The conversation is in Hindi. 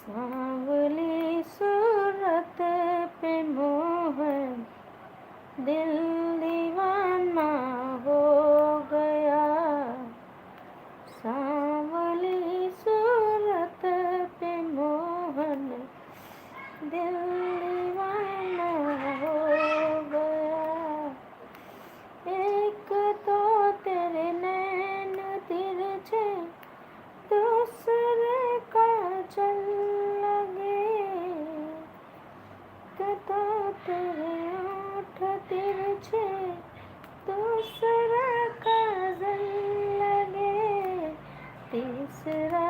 सांवली सूरत पे मोहन दिल दीवाना हो गया। सांवली सूरत पे मोहन दिल दीवाना हो गया। एक तो तेरे नैन तिरछे, दूसरे काजल लगे। एक तो तेरे होठ तिरछे, दूसरा काजल लगे, तीसरा